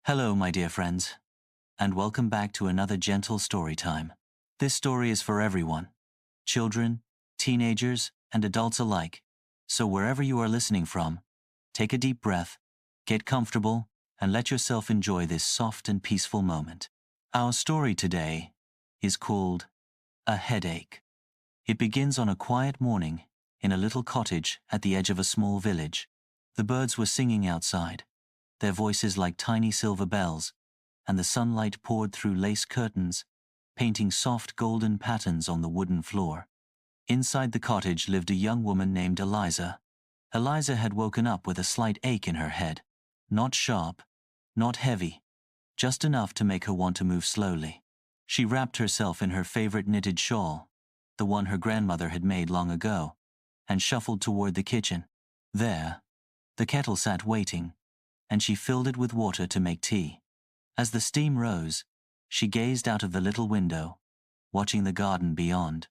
Hello, my dear friends, and welcome back to another gentle story time. This story is for everyone, children, teenagers, and adults alike. So wherever you are listening from, take a deep breath, get comfortable, and let yourself enjoy this soft and peaceful moment. Our story today is called A Headache. It begins on a quiet morning in a little cottage at the edge of a small village. The birds were singing outside, their voices like tiny silver bells, and the sunlight poured through lace curtains, painting soft golden patterns on the wooden floor. Inside the cottage lived a young woman named Eliza. Eliza had woken up with a slight ache in her head. Not sharp, not heavy, just enough to make her want to move slowly. She wrapped herself in her favorite knitted shawl, the one her grandmother had made long ago, and shuffled toward the kitchen. There, the kettle sat waiting, and she filled it with water to make tea. As the steam rose, she gazed out of the little window, watching the garden beyond.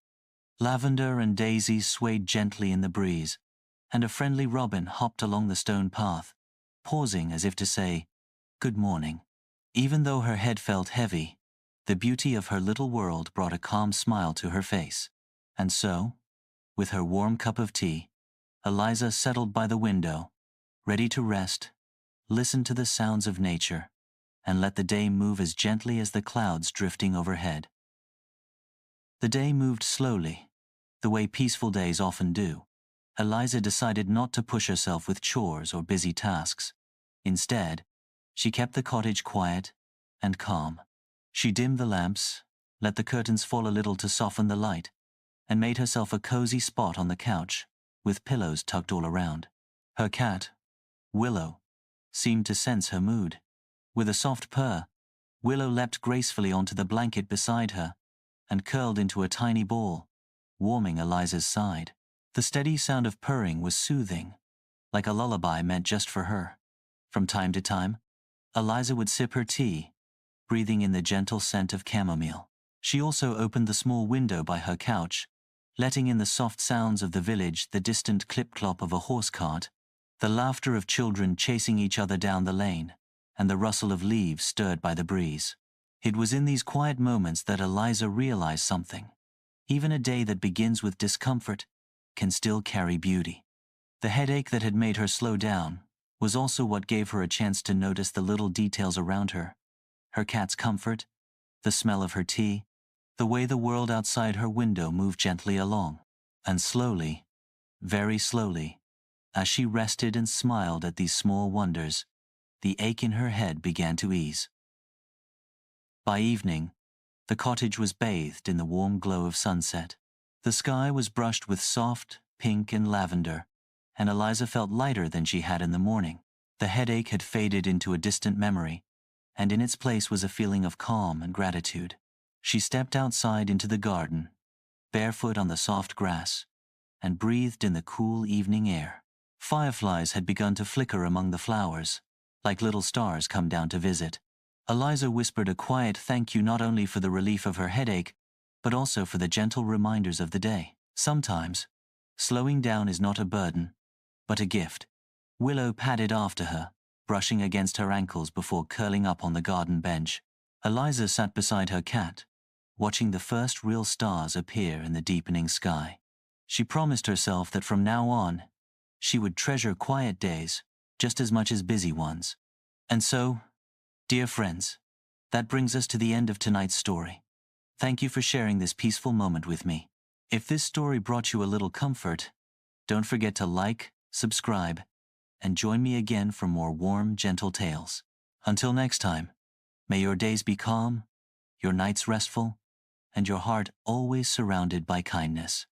Lavender and daisies swayed gently in the breeze, and a friendly robin hopped along the stone path, pausing as if to say, "Good morning." Even though her head felt heavy, the beauty of her little world brought a calm smile to her face. And so, with her warm cup of tea, Eliza settled by the window, ready to rest, listen to the sounds of nature, and let the day move as gently as the clouds drifting overhead. The day moved slowly, the way peaceful days often do. Eliza decided not to push herself with chores or busy tasks. Instead, she kept the cottage quiet and calm. She dimmed the lamps, let the curtains fall a little to soften the light, and made herself a cozy spot on the couch, with pillows tucked all around. Her cat, Willow, seemed to sense her mood. With a soft purr, Willow leapt gracefully onto the blanket beside her and curled into a tiny ball, warming Eliza's side. The steady sound of purring was soothing, like a lullaby meant just for her. From time to time, Eliza would sip her tea, breathing in the gentle scent of chamomile. She also opened the small window by her couch, letting in the soft sounds of the village, the distant clip-clop of a horse cart, the laughter of children chasing each other down the lane, and the rustle of leaves stirred by the breeze. It was in these quiet moments that Eliza realized something. Even a day that begins with discomfort can still carry beauty. The headache that had made her slow down was also what gave her a chance to notice the little details around her. Her cat's comfort, the smell of her tea, the way the world outside her window moved gently along. And slowly, very slowly, as she rested and smiled at these small wonders, the ache in her head began to ease. By evening, the cottage was bathed in the warm glow of sunset. The sky was brushed with soft pink and lavender, and Eliza felt lighter than she had in the morning. The headache had faded into a distant memory, and in its place was a feeling of calm and gratitude. She stepped outside into the garden, barefoot on the soft grass, and breathed in the cool evening air. Fireflies had begun to flicker among the flowers, like little stars come down to visit. Eliza whispered a quiet thank you not only for the relief of her headache, but also for the gentle reminders of the day. Sometimes, slowing down is not a burden, but a gift. Willow padded after her, brushing against her ankles before curling up on the garden bench. Eliza sat beside her cat, watching the first real stars appear in the deepening sky. She promised herself that from now on, she would treasure quiet days just as much as busy ones. And so, dear friends, that brings us to the end of tonight's story. Thank you for sharing this peaceful moment with me. If this story brought you a little comfort, don't forget to like, subscribe, and join me again for more warm, gentle tales. Until next time, may your days be calm, your nights restful, and your heart always surrounded by kindness.